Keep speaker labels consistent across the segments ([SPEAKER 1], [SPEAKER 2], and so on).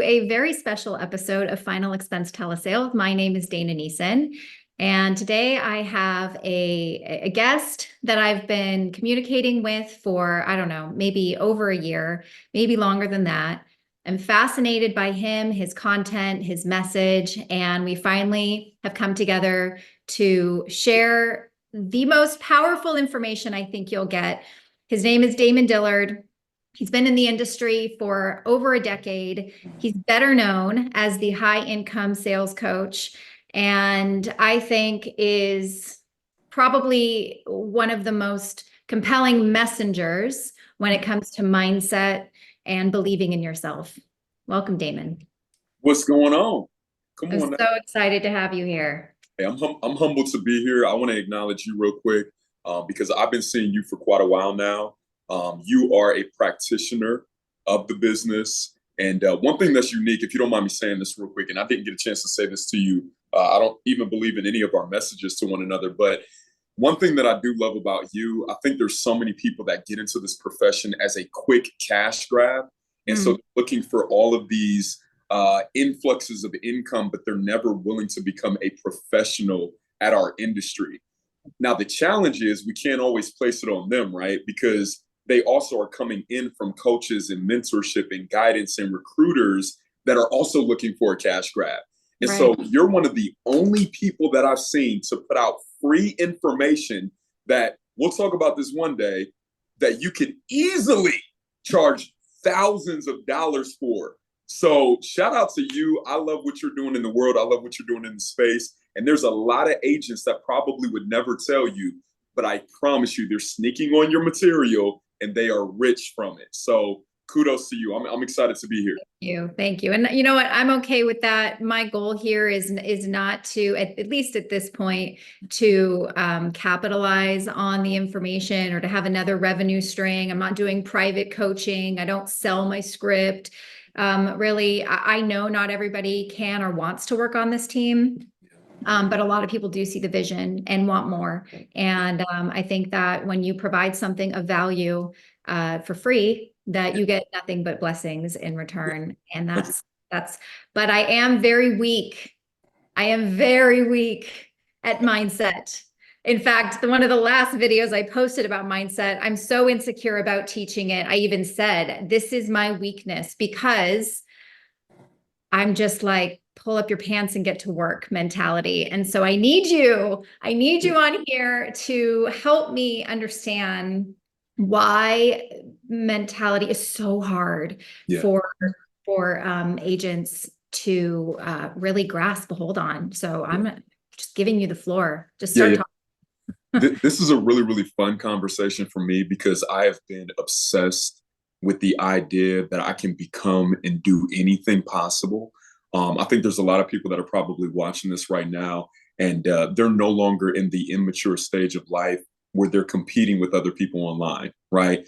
[SPEAKER 1] A very special episode of Final Expense Telesale. My name is Dana Neeson, and today I have a guest that I've been communicating with for, I don't know, maybe over a year, maybe longer than that. I'm fascinated by him, his content, his message, and we finally have come together to share the most powerful information I think you'll get. His name is Damon Dillard. He's been in the industry for over a decade. He's better known as the high income sales coach, and I think is probably one of the most compelling messengers when it comes to mindset and believing in yourself. Welcome, Damon.
[SPEAKER 2] What's going on? Come
[SPEAKER 1] I'm
[SPEAKER 2] on now.
[SPEAKER 1] so excited to have you here.
[SPEAKER 2] Hey, I'm humbled to be here. I want to acknowledge you real quick because I've been seeing you for quite a while now. You are a practitioner of the business. And one thing that's unique, if you don't mind me saying this real quick, and I didn't get a chance to say this to you, I don't even believe in any of our messages to one another, but one thing that I do love about you, I think there's so many people that get into this profession as a quick cash grab. And so looking for all of these influxes of income, but they're never willing to become a professional at our industry. Now, the challenge is we can't always place it on them, right? Because they also are coming in from coaches and mentorship and guidance and recruiters that are also looking for a cash grab. And so you're one of the only people that I've seen to put out free information that we'll talk about this one day that you could easily charge thousands of dollars for. So shout out to you. I love what you're doing in the world. I love what you're doing in the space. And there's a lot of agents that probably would never tell you, but I promise you, they're sneaking on your material and they are rich from it. So kudos to you. I'm excited to be here.
[SPEAKER 1] Thank you. And you know what? I'm okay with that. My goal here is not to, at least at this point, to capitalize on the information or to have another revenue string. I'm not doing private coaching. I don't sell my script. Really, I know not everybody can or wants to work on this team. But a lot of people do see the vision and want more. And I think that when you provide something of value for free, that you get nothing but blessings in return. And but I am very weak. I am very weak at mindset. In fact, one of the last videos I posted about mindset, I'm so insecure about teaching it. I even said, this is my weakness because I'm just like, pull up your pants and get to work mentality. And so I need you on here to help me understand why mentality is so hard for agents to really grasp a hold on. So I'm just giving you the floor. Just start talking.
[SPEAKER 2] This is a really, really fun conversation for me because I have been obsessed with the idea that I can become and do anything possible. I think there's a lot of people that are probably watching this right now, and they're no longer in the immature stage of life where they're competing with other people online, right?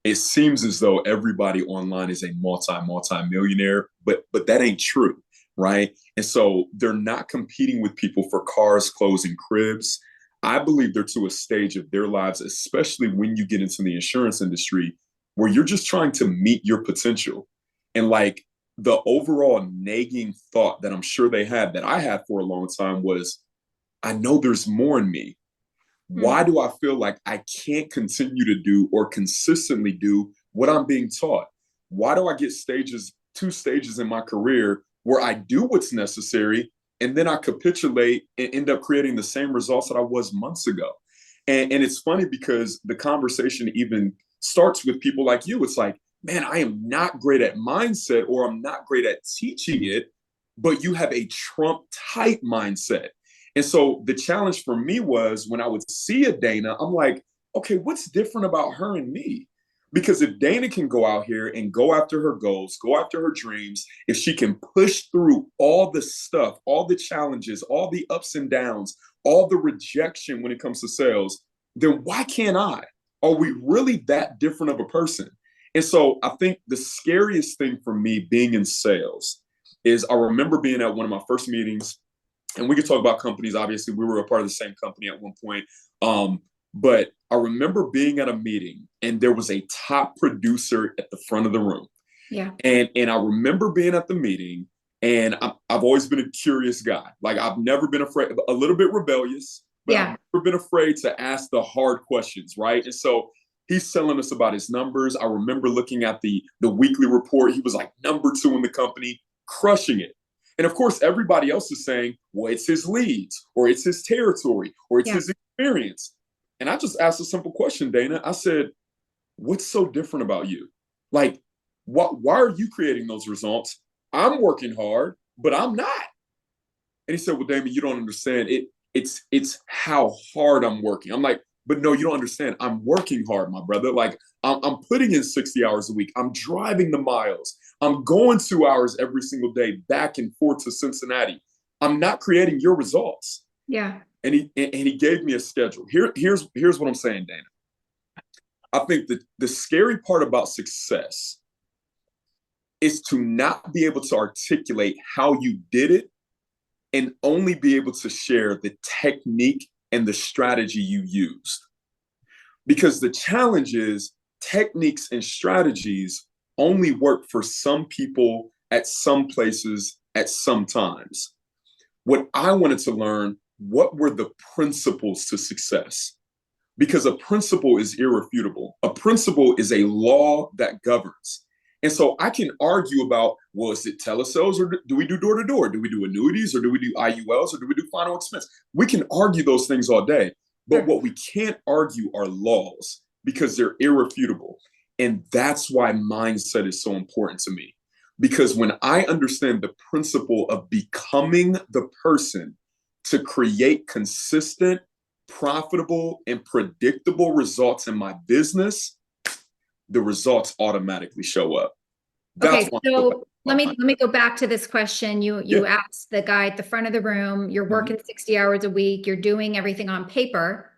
[SPEAKER 2] It seems as though everybody online is a multi-millionaire, but that ain't true, right? And so they're not competing with people for cars, clothes, and cribs. I believe they're to a stage of their lives, especially when you get into the insurance industry, where you're just trying to meet your potential. And like, the overall nagging thought that I'm sure they had, that I had for a long time, was, I know there's more in me. Why do I feel like I can't continue to do or consistently do what I'm being taught? Why do I get two stages in my career where I do what's necessary and then I capitulate and end up creating the same results that I was months ago? And it's funny because the conversation even starts with people like you. It's like, man, I am not great at mindset, or I'm not great at teaching it, but you have a Trump type mindset. And so the challenge for me was, when I would see a Dana, I'm like, okay, what's different about her and me? Because if Dana can go out here and go after her goals, go after her dreams, if she can push through all the stuff, all the challenges, all the ups and downs, all the rejection when it comes to sales, then why can't I? Are we really that different of a person? And so I think the scariest thing for me being in sales is, I remember being at one of my first meetings, and we could talk about companies. Obviously, we were a part of the same company at one point. But I remember being at a meeting and there was a top producer at the front of the room.
[SPEAKER 1] Yeah.
[SPEAKER 2] And I remember being at the meeting, and I've always been a curious guy. Like, I've never been afraid, a little bit rebellious, but
[SPEAKER 1] Yeah.
[SPEAKER 2] I've never been afraid to ask the hard questions, right? And so he's telling us about his numbers. I remember looking at the weekly report. He was like #2 in the company, crushing it. And of course, everybody else is saying, well, it's his leads, or it's his territory, or it's
[SPEAKER 1] Yeah.
[SPEAKER 2] his experience. And I just asked a simple question, Dana. I said, what's so different about you? Like, why are you creating those results? I'm working hard, but I'm not. And he said, well, Damon, you don't understand. It's how hard I'm working. I'm like, but no, you don't understand. I'm working hard, my brother. Like, I'm putting in 60 hours a week. I'm driving the miles. I'm going 2 hours every single day back and forth to Cincinnati. I'm not creating your results.
[SPEAKER 1] Yeah.
[SPEAKER 2] And he gave me a schedule. Here's what I'm saying, Dana. I think that the scary part about success is to not be able to articulate how you did it and only be able to share the technique and the strategy you used. Because the challenge is techniques and strategies only work for some people at some places at some times. What I wanted to learn, what were the principles to success? Because a principle is irrefutable. A principle is a law that governs. And so I can argue about, well, is it telesales, or do we do door-to-door? Do we do annuities, or do we do IULs, or do we do final expense? We can argue those things all day. But what we can't argue are laws, because they're irrefutable. And that's why mindset is so important to me. Because when I understand the principle of becoming the person to create consistent, profitable, and predictable results in my business, the results automatically show up. That's
[SPEAKER 1] Okay, so let me go back to this question. You asked the guy at the front of the room, you're working 60 hours a week, you're doing everything on paper,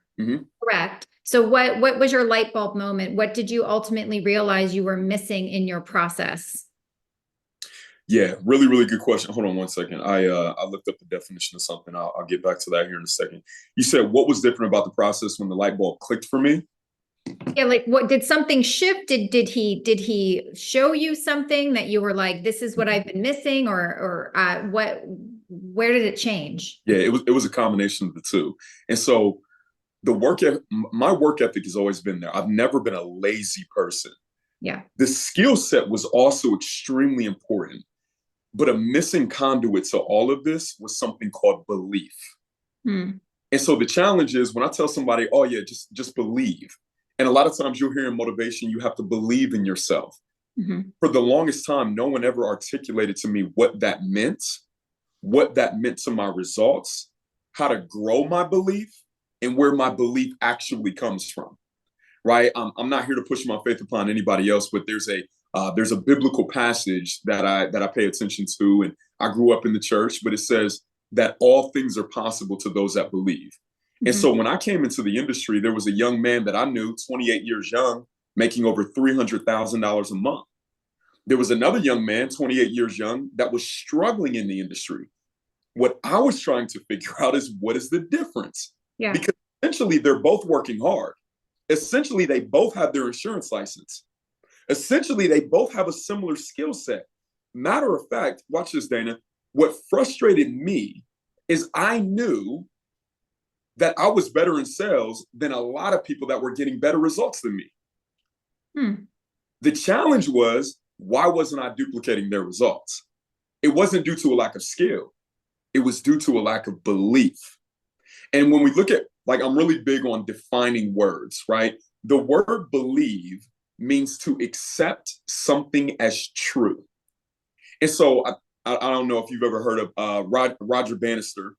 [SPEAKER 1] correct? So what was your light bulb moment? What did you ultimately realize you were missing in your process?
[SPEAKER 2] Yeah, really, really good question. Hold on one second. I looked up the definition of something. I'll get back to that here in a second. You said what was different about the process when the light bulb clicked for me?
[SPEAKER 1] Yeah, like what did something shift? Did he show you something that you were like, this is what I've been missing, or where did it change?
[SPEAKER 2] Yeah, it was a combination of the two. And so my work ethic has always been there. I've never been a lazy person.
[SPEAKER 1] Yeah.
[SPEAKER 2] The skill set was also extremely important. But a missing conduit to all of this was something called belief. And so the challenge is when I tell somebody, oh yeah, just believe. And a lot of times you'll hear in motivation, you have to believe in yourself. For the longest time, no one ever articulated to me what that meant to my results, how to grow my belief, and where my belief actually comes from. Right? I'm not here to push my faith upon anybody else, but there's a biblical passage that I pay attention to, and I grew up in the church, but it says that all things are possible to those that believe. And so when I came into the industry, there was a young man that I knew, 28 years young, making over $300,000 a month. There was another young man, 28 years young, that was struggling in the industry. What I was trying to figure out is, what is the difference?
[SPEAKER 1] Yeah.
[SPEAKER 2] Because essentially they're both working hard. Essentially, they both have their insurance license. Essentially, they both have a similar skill set. Matter of fact, watch this, Dana. What frustrated me is I knew that I was better in sales than a lot of people that were getting better results than me. The challenge was, why wasn't I duplicating their results? It wasn't due to a lack of skill. It was due to a lack of belief. And when we look at, like, I'm really big on defining words, right? The word believe means to accept something as true. And so I don't know if you've ever heard of Roger Bannister,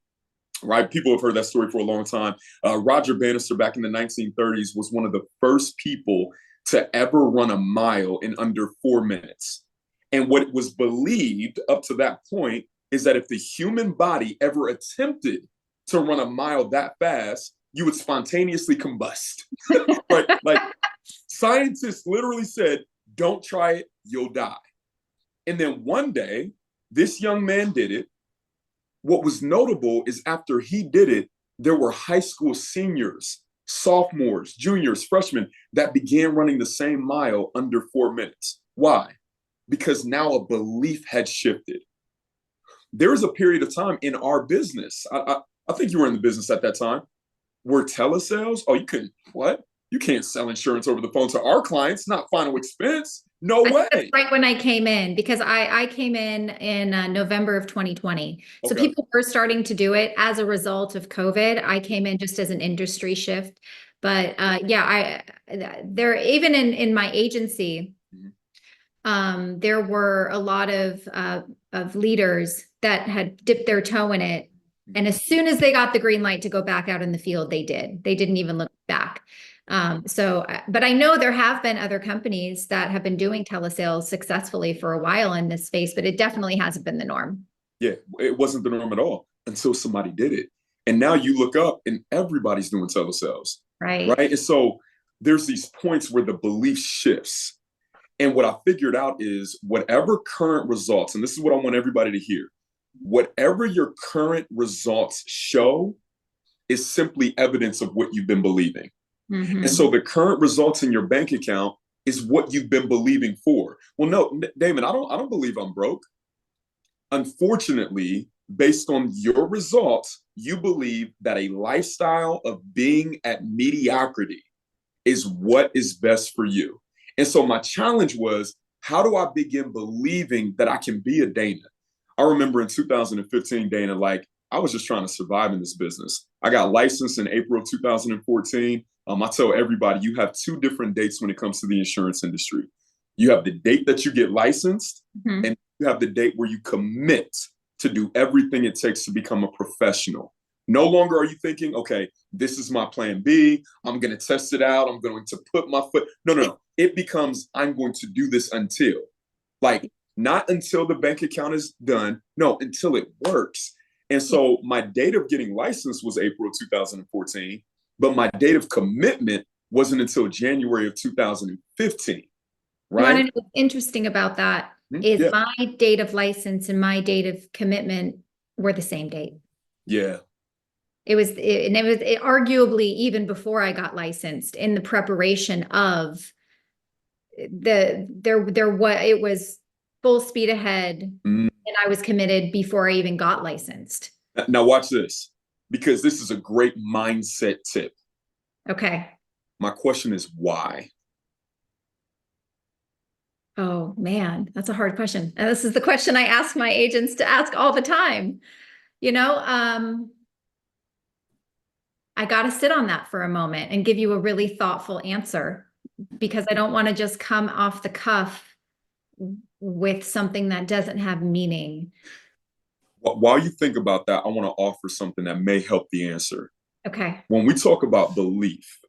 [SPEAKER 2] right? People have heard that story for a long time. Roger Bannister back in the 1930s was one of the first people to ever run a mile in under 4 minutes. And what was believed up to that point is that if the human body ever attempted to run a mile that fast, you would spontaneously combust. Right? Like, scientists literally said, don't try it, you'll die. And then one day, this young man did it. What was notable is after he did it, there were high school seniors, sophomores, juniors, freshmen that began running the same mile under 4 minutes. Why? because now a belief had shifted. There was a period of time in our business. I think you were in the business at that time where telesales, oh, you couldn't, what? You can't sell insurance over the phone to our clients, not final expense. No
[SPEAKER 1] I think that's
[SPEAKER 2] way.
[SPEAKER 1] right when I came in, because I came in November of 2020. So
[SPEAKER 2] Okay.
[SPEAKER 1] people were starting to do it as a result of COVID. I came in just as an industry shift. But yeah, there, even in my agency, there were a lot of leaders that had dipped their toe in it. And as soon as they got the green light to go back out in the field, they did. They didn't even look back. But I know there have been other companies that have been doing telesales successfully for a while in this space, but it definitely hasn't been the norm.
[SPEAKER 2] Yeah, it wasn't the norm at all until somebody did it. And now you look up and everybody's doing telesales.
[SPEAKER 1] Right.
[SPEAKER 2] Right. And so there's these points where the belief shifts. And what I figured out is whatever current results, and this is what I want everybody to hear, whatever your current results show is simply evidence of what you've been believing. And so the current results in your bank account is what you've been believing for. Well, no, Damon, I don't believe I'm broke. Unfortunately, based on your results, you believe that a lifestyle of being at mediocrity is what is best for you. And so my challenge was, how do I begin believing that I can be a Dana? I remember in 2015, Dana, like I was just trying to survive in this business. I got licensed in April of 2014. I tell everybody, you have two different dates when it comes to the insurance industry. You have the date that you get licensed, and you have the date where you commit to do everything it takes to become a professional. No longer are you thinking, okay, this is my plan B. I'm going to test it out. I'm going to put my foot. No. It becomes, I'm going to do this until, like, not until the bank account is done. No, until it works. And so my date of getting licensed was April of 2014, but my date of commitment wasn't until January of 2015. Right.
[SPEAKER 1] You want to know what's interesting about that is my date of license and my date of commitment were the same date.
[SPEAKER 2] Yeah.
[SPEAKER 1] It was arguably even before I got licensed, in the preparation of it was full speed ahead, and I was committed before I even got licensed.
[SPEAKER 2] Now watch this, because this is a great mindset tip.
[SPEAKER 1] Okay.
[SPEAKER 2] My question is why?
[SPEAKER 1] Oh man, that's a hard question. And this is the question I ask my agents to ask all the time. I got to sit on that for a moment and give you a really thoughtful answer, because I don't want to just come off the cuff with something that doesn't have meaning.
[SPEAKER 2] While you think about that, I want to offer something that may help the answer.
[SPEAKER 1] Okay.
[SPEAKER 2] When we talk about belief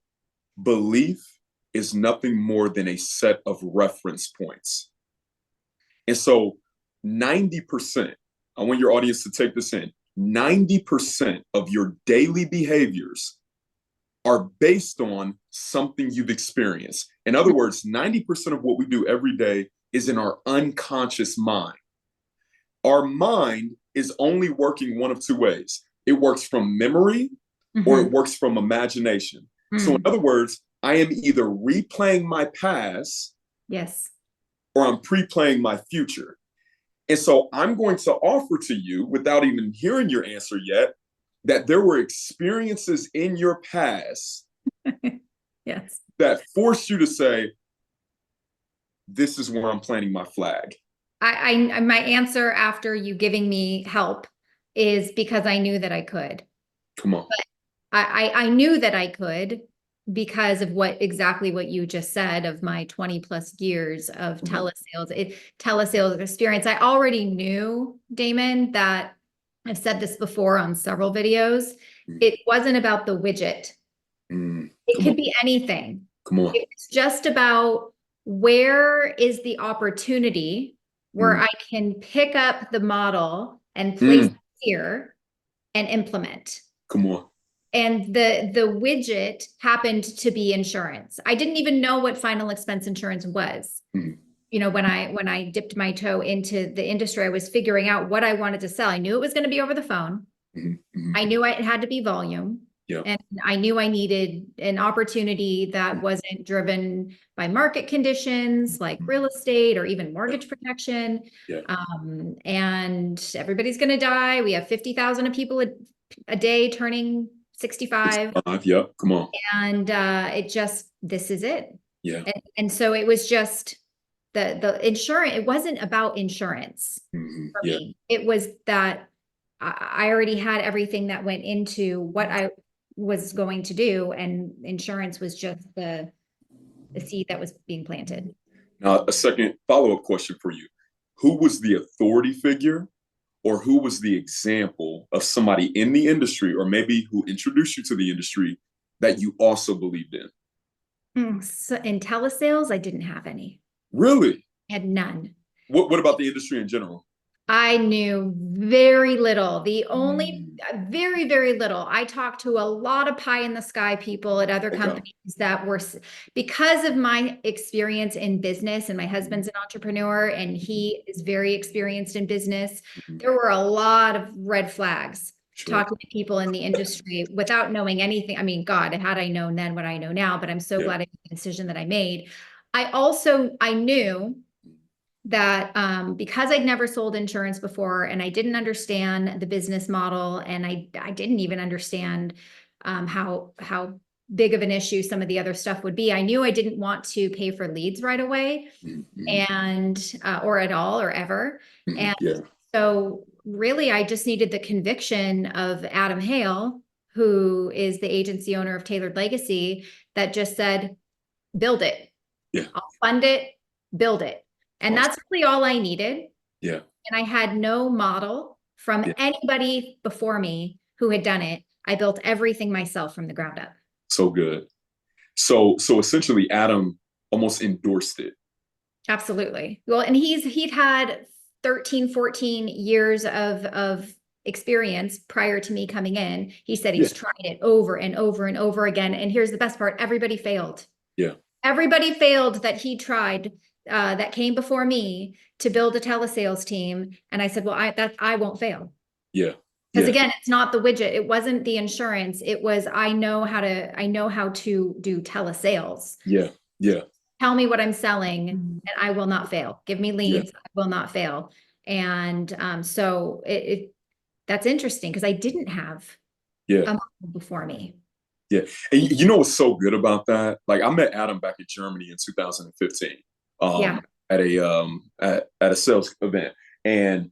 [SPEAKER 2] is nothing more than a set of reference points. And so 90%, I want your audience to take this in, 90% of your daily behaviors are based on something you've experienced. In other words, 90% of what we do every day is in our unconscious mind. Our mind is only working one of two ways. It works from memory or it works from imagination. So in other words, I am either replaying my past,
[SPEAKER 1] yes,
[SPEAKER 2] or I'm pre-playing my future. And so I'm going to offer to you, without even hearing your answer yet, that there were experiences in your past
[SPEAKER 1] yes,
[SPEAKER 2] that forced you to say, this is where I'm planting my flag.
[SPEAKER 1] My answer after you giving me help is because I knew that I could.
[SPEAKER 2] Come on.
[SPEAKER 1] But I knew that I could because of exactly what you just said, of my 20 plus years of telesales experience. I already knew, Damon, that I've said this before on several videos. It wasn't about the widget. It could be anything.
[SPEAKER 2] Come on.
[SPEAKER 1] It's just about, where is the opportunity where I can pick up the model and place it here and implement.
[SPEAKER 2] Come on.
[SPEAKER 1] And the widget happened to be insurance. I didn't even know what final expense insurance was. When I dipped my toe into the industry, I was figuring out what I wanted to sell. I knew it was going to be over the phone. I knew it had to be volume.
[SPEAKER 2] Yeah.
[SPEAKER 1] And I knew I needed an opportunity that wasn't driven by market conditions like real estate or even mortgage protection.
[SPEAKER 2] Yeah.
[SPEAKER 1] And everybody's going to die. We have 50,000 of people a day turning 65.
[SPEAKER 2] Yep. Come on.
[SPEAKER 1] And this is it.
[SPEAKER 2] Yeah.
[SPEAKER 1] And so it was just the insurance. It wasn't about insurance for
[SPEAKER 2] Yeah.
[SPEAKER 1] me. It was that I already had everything that went into what I was going to do, and insurance was just the seed that was being planted.
[SPEAKER 2] Now, a second follow-up question for you. Who was the authority figure, or who was the example of somebody in the industry, or maybe who introduced you to the industry, that you also believed in?
[SPEAKER 1] So in telesales, I didn't have any.
[SPEAKER 2] Really?
[SPEAKER 1] I had none.
[SPEAKER 2] What about the industry in general?
[SPEAKER 1] I knew very little. The only very, very little. I talked to a lot of pie in the sky people at other companies that were, because of my experience in business, and my husband's an entrepreneur and he is very experienced in business. There were a lot of red flags talking to people in the industry without knowing anything. I mean, God, had I known then what I know now, but I'm so glad I made the decision that I made. I knew that because I'd never sold insurance before, and I didn't understand the business model, and I didn't even understand how big of an issue some of the other stuff would be. I knew I didn't want to pay for leads right away, and or at all or ever. And so really I just needed the conviction of Adam Hale, who is the agency owner of Tailored Legacy, that just said, build it. I'll fund it, build it. And that's really all I needed.
[SPEAKER 2] Yeah.
[SPEAKER 1] And I had no model from anybody before me who had done it. I built everything myself from the ground up.
[SPEAKER 2] So good. So essentially Adam almost endorsed it.
[SPEAKER 1] Absolutely. Well, and he'd had 13, 14 years of experience prior to me coming in. He said he's tried it over and over and over again. And here's the best part. Everybody failed.
[SPEAKER 2] Yeah.
[SPEAKER 1] Everybody failed that he tried. That came before me to build a telesales team. And I said, well, I won't fail.
[SPEAKER 2] Yeah.
[SPEAKER 1] Because again, it's not the widget. It wasn't the insurance. It was, I know how to do telesales.
[SPEAKER 2] Yeah. Yeah.
[SPEAKER 1] Tell me what I'm selling and I will not fail. Give me leads. I will not fail. And so that's interesting because I didn't have a model before me.
[SPEAKER 2] Yeah. And you know what's so good about that? Like, I met Adam back in Germany in 2015. At a sales event. And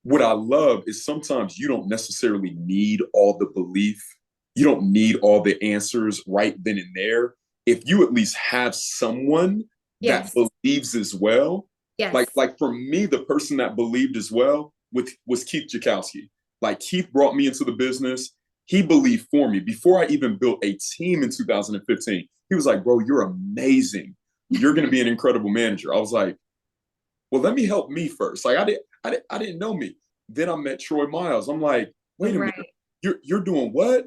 [SPEAKER 2] what I love is sometimes you don't necessarily need all the belief. You don't need all the answers right then and there. If you at least have someone that believes as well. Like for me, the person that believed as well was Keith Jakowski. Like, Keith brought me into the business. He believed for me. Before I even built a team in 2015, he was like, bro, you're amazing. You're going to be an incredible manager. I was like, well, let me help me first. Like, I didn't know me. Then I met Troy Miles. I'm like, wait a minute, you're doing what?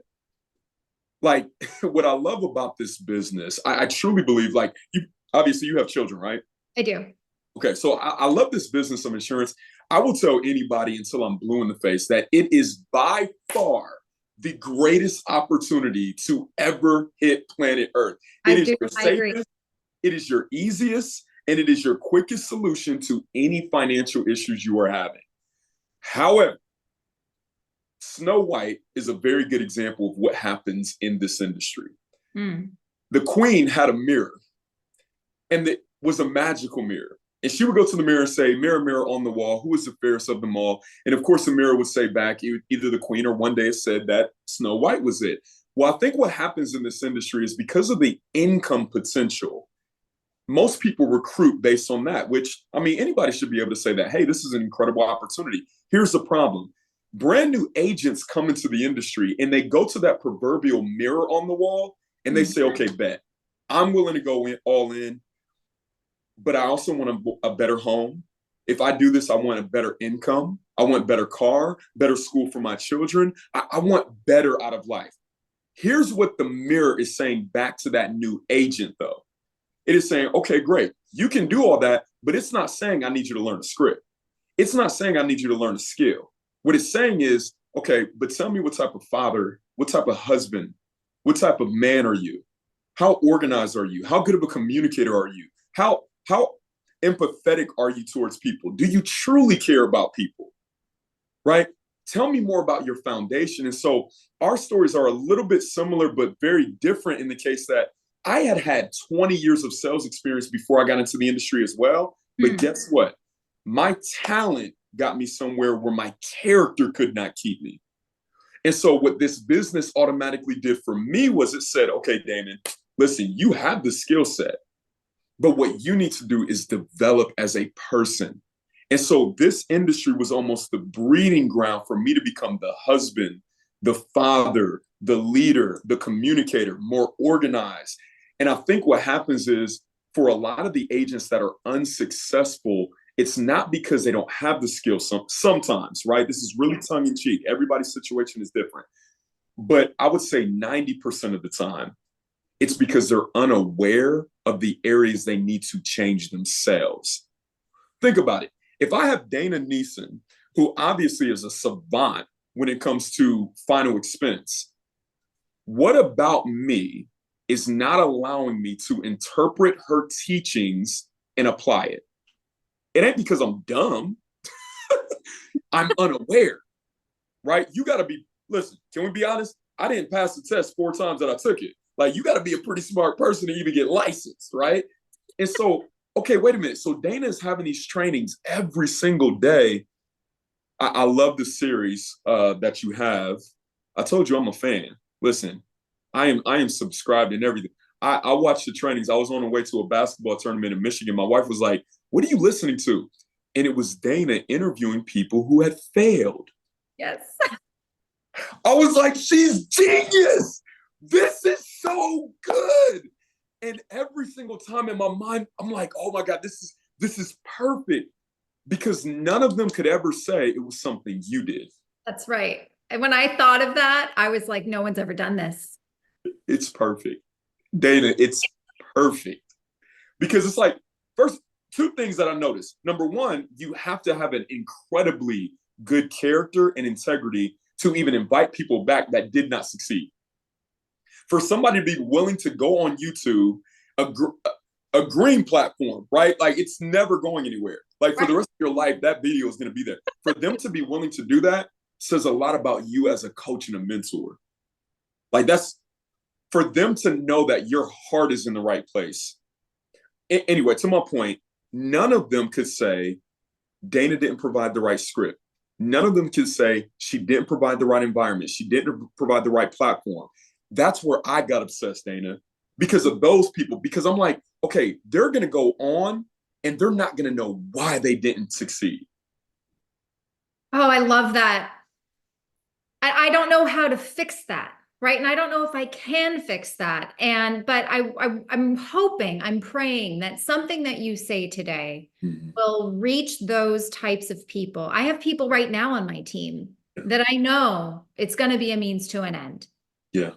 [SPEAKER 2] Like, what I love about this business, I truly believe, like, you have children, right?
[SPEAKER 1] I do.
[SPEAKER 2] Okay. So I love this business of insurance. I will tell anybody until I'm blue in the face that it is by far the greatest opportunity to ever hit planet Earth. It is your safest. It is your easiest, and it is your quickest solution to any financial issues you are having. However, Snow White is a very good example of what happens in this industry. The queen had a mirror, and it was a magical mirror. And she would go to the mirror and say, mirror, mirror on the wall, who is the fairest of them all? And of course, the mirror would say back, either the queen, or one day it said that Snow White was it. Well, I think what happens in this industry is because of the income potential, most people recruit based on that, which, I mean, anybody should be able to say that, hey, this is an incredible opportunity. Here's the problem. Brand new agents come into the industry and they go to that proverbial mirror on the wall and they say, okay, bet. I'm willing to go all in, but I also want a better home. If I do this, I want a better income. I want better car, better school for my children. I want better out of life. Here's what the mirror is saying back to that new agent, though. It is saying, okay, great. You can do all that, but it's not saying I need you to learn a script. It's not saying I need you to learn a skill. What it's saying is, okay, but tell me what type of father What type of husband? What type of man are you? How organized are you? How good of a communicator are you? How empathetic are you towards people? Do you truly care about people? Right? Tell me more about your foundation. And so our stories are a little bit similar, but very different in the case that I had 20 years of sales experience before I got into the industry as well. But guess what? My talent got me somewhere where my character could not keep me. And so what this business automatically did for me was it said, okay, Damon, listen, you have the skill set, but what you need to do is develop as a person. And so this industry was almost the breeding ground for me to become the husband, the father, the leader, the communicator, more organized. And I think what happens is for a lot of the agents that are unsuccessful, it's not because they don't have the skill sometimes, right? This is really tongue in cheek. Everybody's situation is different. But I would say 90% of the time, it's because they're unaware of the areas they need to change themselves. Think about it. If I have Dana Neeson, who obviously is a savant when it comes to final expense, what about me is not allowing me to interpret her teachings and apply it? It ain't because I'm dumb. I'm unaware, right? You got to be, listen, can we be honest? I didn't pass the test 4 times that I took it. Like, you got to be a pretty smart person to even get licensed, right? And so, okay, wait a minute. So Dana is having these trainings every single day. I love the series that you have. I told you I'm a fan. Listen, I am subscribed and everything. I watched the trainings. I was on the way to a basketball tournament in Michigan. My wife was like, what are you listening to? And it was Dana interviewing people who had failed.
[SPEAKER 1] Yes.
[SPEAKER 2] I was like, she's genius. This is so good. And every single time in my mind, I'm like, oh my God, this is perfect. Because none of them could ever say it was something you did.
[SPEAKER 1] That's right. And when I thought of that, I was like, no one's ever done this.
[SPEAKER 2] It's perfect. Dana, it's perfect. Because it's like, first, 2 things that I noticed. Number one, you have to have an incredibly good character and integrity to even invite people back that did not succeed. For somebody to be willing to go on YouTube, a green platform, right? Like, it's never going anywhere. Like, for the rest of your life, that video is going to be there. For them to be willing to do that says a lot about you as a coach and a mentor. Like, that's for them to know that your heart is in the right place. Anyway, to my point, none of them could say Dana didn't provide the right script. None of them could say she didn't provide the right environment. She didn't provide the right platform. That's where I got obsessed, Dana, because of those people. Because I'm like, okay, they're going to go on and they're not going to know why they didn't succeed.
[SPEAKER 1] Oh, I love that. I don't know how to fix that. Right. And I don't know if I can fix that. But I'm hoping, I'm praying that something that you say today will reach those types of people. I have people right now on my team that I know it's going to be a means to an end.
[SPEAKER 2] Yeah.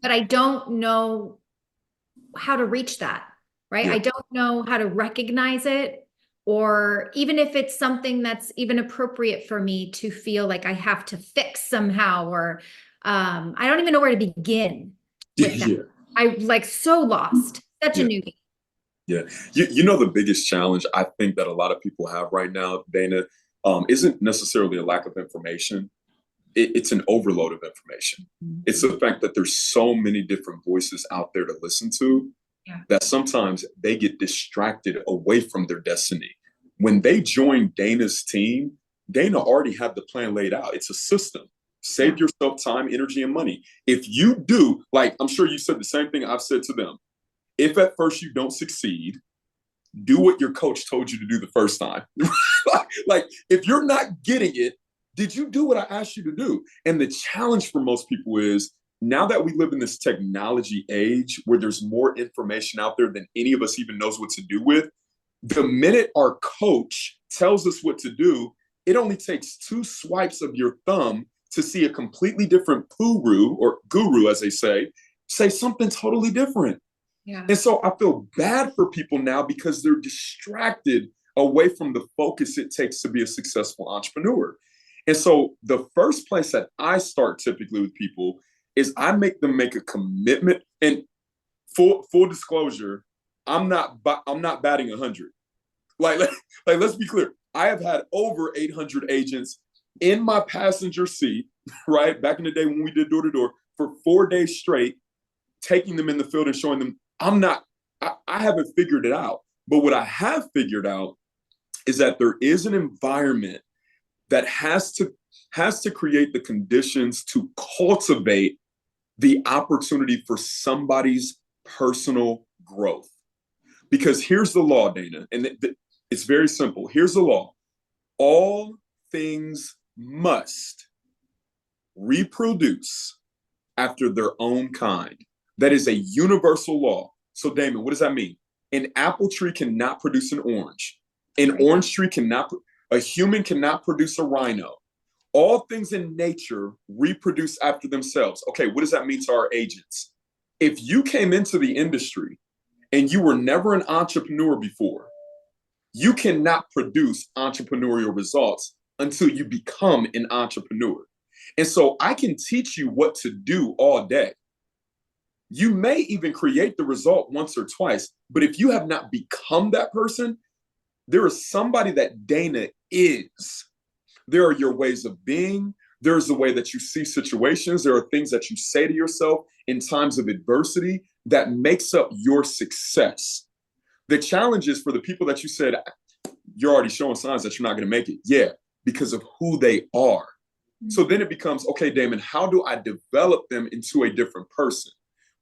[SPEAKER 1] But I don't know how to reach that. Right.
[SPEAKER 2] Yeah.
[SPEAKER 1] I don't know how to recognize it, or even if it's something that's even appropriate for me to feel like I have to fix somehow, or I don't even know where to begin with that.
[SPEAKER 2] Yeah.
[SPEAKER 1] I'm like so lost, such a newbie.
[SPEAKER 2] Yeah. You know, the biggest challenge I think that a lot of people have right now, Dana, isn't necessarily a lack of information. It's an overload of information. It's the fact that there's so many different voices out there to listen to that sometimes they get distracted away from their destiny. When they join Dana's team, Dana already had the plan laid out. It's a system. Save yourself time, energy, and money. If you do, like, I'm sure you said the same thing I've said to them. If at first you don't succeed, do what your coach told you to do the first time. Like, if you're not getting it, did you do what I asked you to do? And the challenge for most people is, now that we live in this technology age where there's more information out there than any of us even knows what to do with, the minute our coach tells us what to do, it only takes 2 swipes of your thumb to see a completely different guru, or guru, as they say something totally different. Yeah. And so I feel bad for people now because they're distracted away from the focus it takes to be a successful entrepreneur. And so the first place that I start typically with people is I make them make a commitment. And full disclosure, I'm not batting 100. Like let's be clear. I have had over 800 agents in my passenger seat, right? Back in the day when we did door to door for 4 days straight, taking them in the field and showing them I haven't figured it out. But what I have figured out is that there is an environment that has to create the conditions to cultivate the opportunity for somebody's personal growth. Because here's the law, Dana, and it's very simple. Here's the law. All things must reproduce after their own kind. That is a universal law. So, Damon, what does that mean? An apple tree cannot produce an orange. An orange tree a human cannot produce a rhino. All things in nature reproduce after themselves. Okay, what does that mean to our agents? If you came into the industry and you were never an entrepreneur before, you cannot produce entrepreneurial results until you become an entrepreneur. And so I can teach you what to do all day. You may even create the result once or twice, but if you have not become that person, there is somebody that Dana is. There are your ways of being. There's the way that you see situations. There are things that you say to yourself in times of adversity that makes up your success. The challenge is for the people that you said, you're already showing signs that you're not going to make it. Yeah, because of who they are. So then it becomes, okay, Damon, how do I develop them into a different person?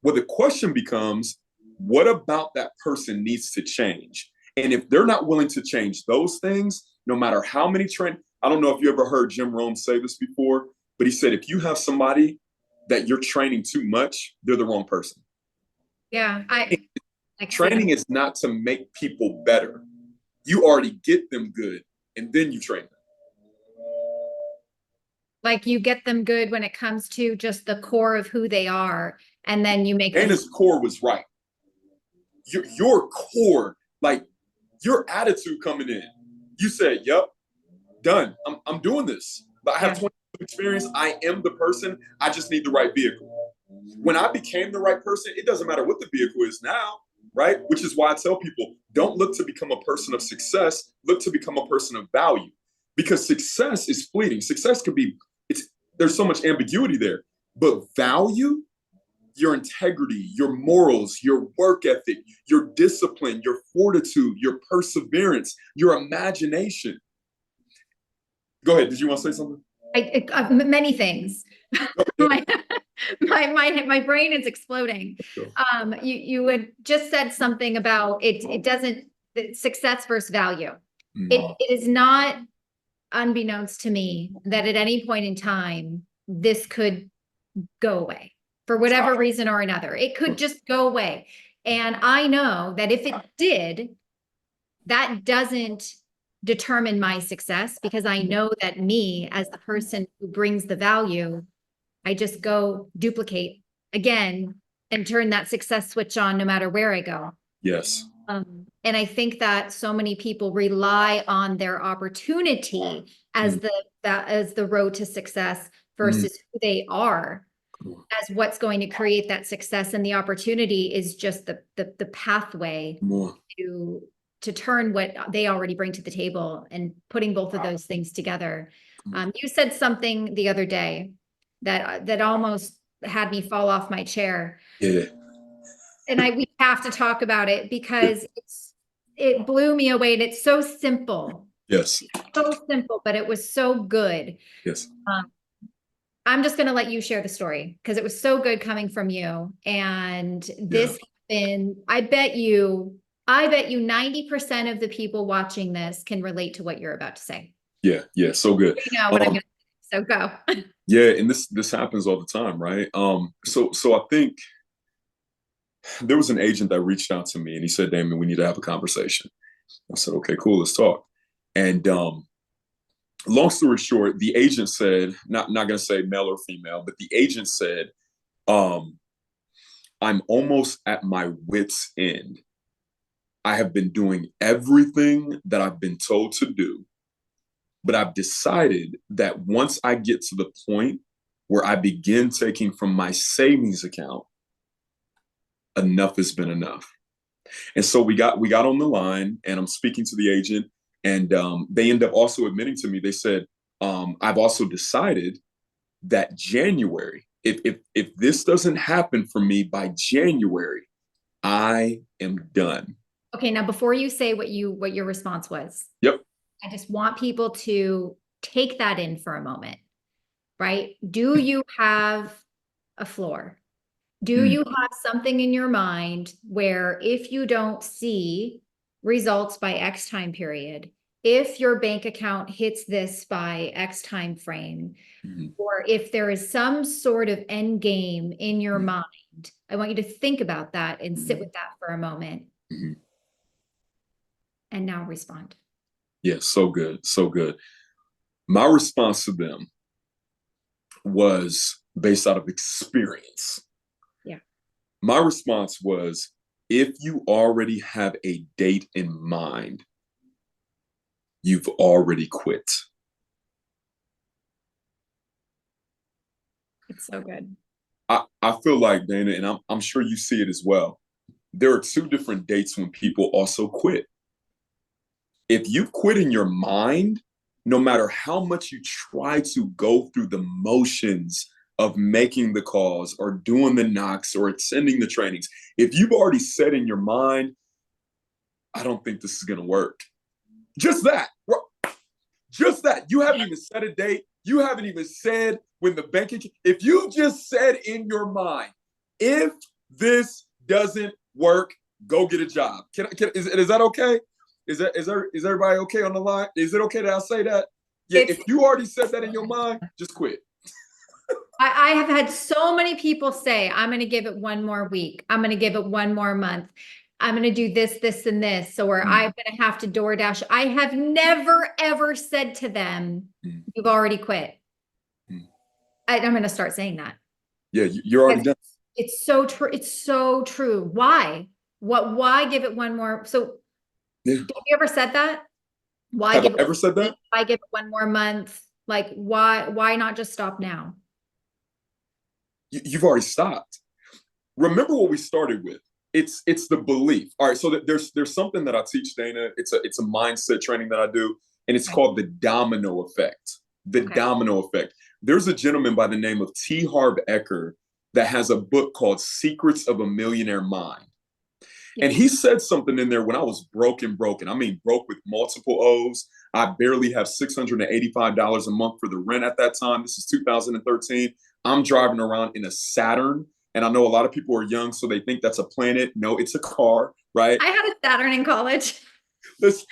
[SPEAKER 2] Well, the question becomes, what about that person needs to change? And if they're not willing to change those things, no matter how many I don't know if you ever heard Jim Rohn say this before, but he said, if you have somebody that you're training too much, they're the wrong person.
[SPEAKER 1] Yeah.
[SPEAKER 2] Training is not to make people better. You already get them good and then you train them.
[SPEAKER 1] Like you get them good when it comes to just the core of who they are. And then you make
[SPEAKER 2] Dana's core was right. Your core, like your attitude coming in, you said, yep, done. I'm doing this. But I have 20 years of experience. I am the person. I just need the right vehicle. When I became the right person, it doesn't matter what the vehicle is now, right? Which is why I tell people, don't look to become a person of success. Look to become a person of value. Because success is fleeting. Success could be, there's so much ambiguity there. But value, your integrity, your morals, your work ethic, your discipline, your fortitude, your perseverance, your imagination. Go ahead. Did you want to say something?
[SPEAKER 1] Many things. my brain is exploding. You had just said something about it doesn't success versus value. It is not unbeknownst to me that at any point in time this could go away for whatever reason or another. It could just go away. And I know that if it did, that doesn't determine my success, because I know that me as the person who brings the value, I just go duplicate again and turn that success switch on no matter where I go.
[SPEAKER 2] Yes.
[SPEAKER 1] And I think that so many people rely on their opportunity as the road to success versus who they are as what's going to create that success. And the opportunity is just the pathway to turn what they already bring to the table and putting both of those things together. You said something the other day that almost had me fall off my chair.
[SPEAKER 2] Yeah.
[SPEAKER 1] And we have to talk about it because it blew me away. And it's so simple.
[SPEAKER 2] Yes.
[SPEAKER 1] So simple, but it was so good.
[SPEAKER 2] Yes.
[SPEAKER 1] I'm just going to let you share the story because it was so good coming from you. And this happened. I bet you 90% of the people watching this can relate to what you're about to say.
[SPEAKER 2] Yeah. Yeah. So good.
[SPEAKER 1] You know what I'm going to say. So go.
[SPEAKER 2] Yeah. And this happens all the time, right? So I think there was an agent that reached out to me and he said, Damon, we need to have a conversation. I said, okay, cool, let's talk. And long story short, the agent said, not going to say male or female, but the agent said, I'm almost at my wit's end. I have been doing everything that I've been told to do, but I've decided that once I get to the point where I where I begin taking from my savings account, enough has been enough. And so we got on the line, and I'm speaking to the agent, and they end up also admitting to me. They said, I've also decided that January, if this doesn't happen for me by January, I am done.
[SPEAKER 1] Okay, now before you say what your response was,
[SPEAKER 2] Yep.
[SPEAKER 1] I just want people to take that in for a moment, right? Do you have a floor? Do you have something in your mind where if you don't see results by X time period, if your bank account hits this by X time frame, or if there is some sort of end game in your mind, I want you to think about that and sit with that for a moment. And now respond.
[SPEAKER 2] Yeah, so good, so good. My response to them was based out of experience.
[SPEAKER 1] Yeah.
[SPEAKER 2] My response was, if you already have a date in mind, you've already quit.
[SPEAKER 1] It's so good.
[SPEAKER 2] I feel like, Dana, and I'm sure you see it as well, there are two different dates when people also quit. If you quit in your mind, no matter how much you try to go through the motions of making the calls or doing the knocks or attending the trainings, if you've already said in your mind, I don't think this is going to work. Just that. You haven't even set a date. You haven't even said when the banking. If you just said in your mind, if this doesn't work, go get a job. Is that okay? Is everybody okay on the line? Is it okay that I say that? Yeah, if you already said that in your mind, just quit.
[SPEAKER 1] I have had so many people say, I'm going to give it one more week. I'm going to give it one more month. I'm going to do this, this, and this, or I'm going to have to DoorDash. I have never, ever said to them, you've already quit. I'm going to start saying that.
[SPEAKER 2] Yeah, you're already done.
[SPEAKER 1] It's so true. It's so true. Why? Why give it one more? So have you ever said that? Why
[SPEAKER 2] have
[SPEAKER 1] give
[SPEAKER 2] I ever said that?
[SPEAKER 1] Why give it one more month? Like, why not just stop now?
[SPEAKER 2] You've already stopped. Remember what we started with. It's the belief. All right, so there's something that I teach, Dana. It's a mindset training that I do, and it's called the domino effect. The domino effect. There's a gentleman by the name of T. Harv Eker that has a book called Secrets of a Millionaire Mind. And he said something in there when I was broken. I mean, broke with multiple O's. I barely have $685 a month for the rent at that time. This is 2013. I'm driving around in a Saturn. And I know a lot of people are young, so they think that's a planet. No, it's a car, right?
[SPEAKER 1] I had a Saturn in college.
[SPEAKER 2] Listen,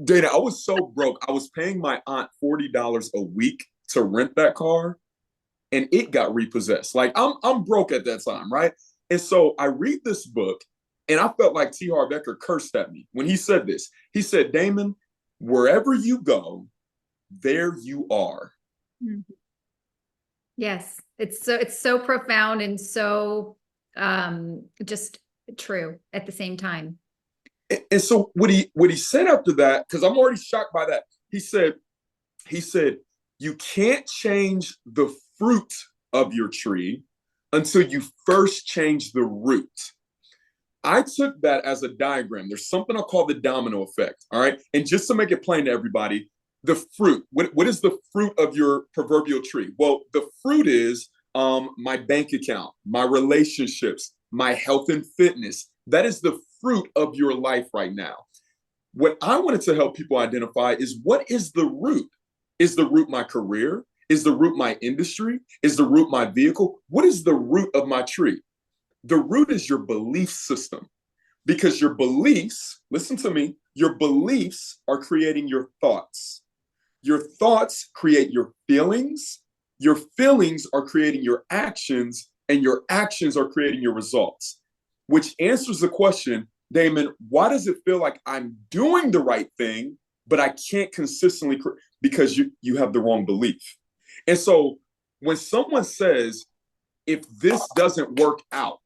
[SPEAKER 2] Dana, I was so broke. I was paying my aunt $40 a week to rent that car, and it got repossessed. Like, I'm broke at that time, right? And so I read this book, and I felt like T. Harv Eker cursed at me when he said this. He said, Damon, wherever you go, there you are.
[SPEAKER 1] Yes, it's so profound and so just true at the same time.
[SPEAKER 2] And so what he said after that, because I'm already shocked by that, he said, you can't change the fruit of your tree until you first change the root. I took that as a diagram. There's something I call the domino effect. All right. And just to make it plain to everybody, the fruit, what is the fruit of your proverbial tree? Well, the fruit is my bank account, my relationships, my health and fitness. That is the fruit of your life right now. What I wanted to help people identify is, what is the root? Is the root my career? Is the root my industry? Is the root my vehicle? What is the root of my tree? The root is your belief system, because your beliefs, listen to me, your beliefs are creating your thoughts. Your thoughts create your feelings are creating your actions, and your actions are creating your results, which answers the question, Damon, why does it feel like I'm doing the right thing, but I can't consistently, because you have the wrong belief. And so when someone says, if this doesn't work out,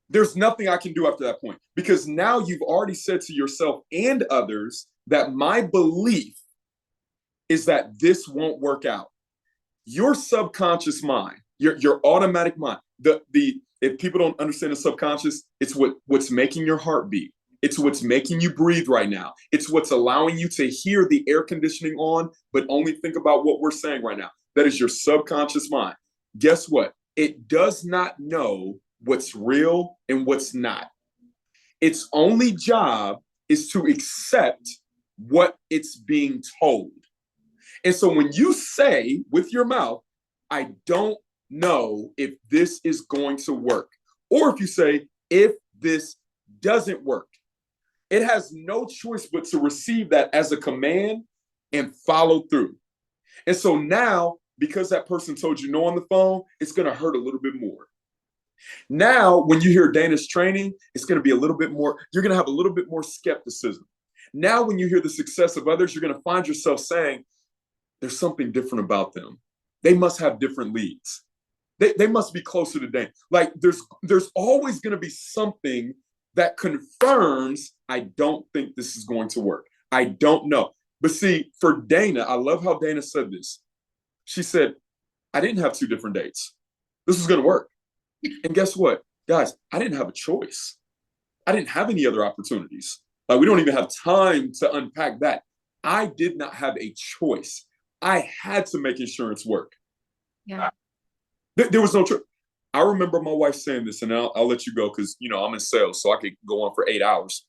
[SPEAKER 2] there's nothing I can do after that point, because now you've already said to yourself and others that my belief is that this won't work out. your subconscious mind, your automatic mind, if people don't understand the subconscious, it's what's making your heart beat. It's what's making you breathe right now. It's what's allowing you to hear the air conditioning on, but only think about what we're saying right now. That is your subconscious mind. Guess what? It does not know what's real and what's not. Its only job is to accept what it's being told. And so when you say with your mouth, I don't know if this is going to work, or if you say, if this doesn't work, it has no choice but to receive that as a command and follow through. And so now, because that person told you no on the phone, it's going to hurt a little bit more. Now, when you hear Dana's training, it's going to be a little bit more, you're going to have a little bit more skepticism. Now, when you hear the success of others, you're going to find yourself saying, there's something different about them. They must have different leads. They must be closer to Dana. Like there's always going to be something that confirms, I don't think this is going to work. I don't know. But see, for Dana, I love how Dana said this. She said, I didn't have two different dates. This was going to work. And guess what? Guys, I didn't have a choice. I didn't have any other opportunities. Like, we don't even have time to unpack that. I did not have a choice. I had to make insurance work.
[SPEAKER 1] Yeah.
[SPEAKER 2] There was no choice. I remember my wife saying this, and I'll let you go because, I'm in sales, so I could go on for 8 hours.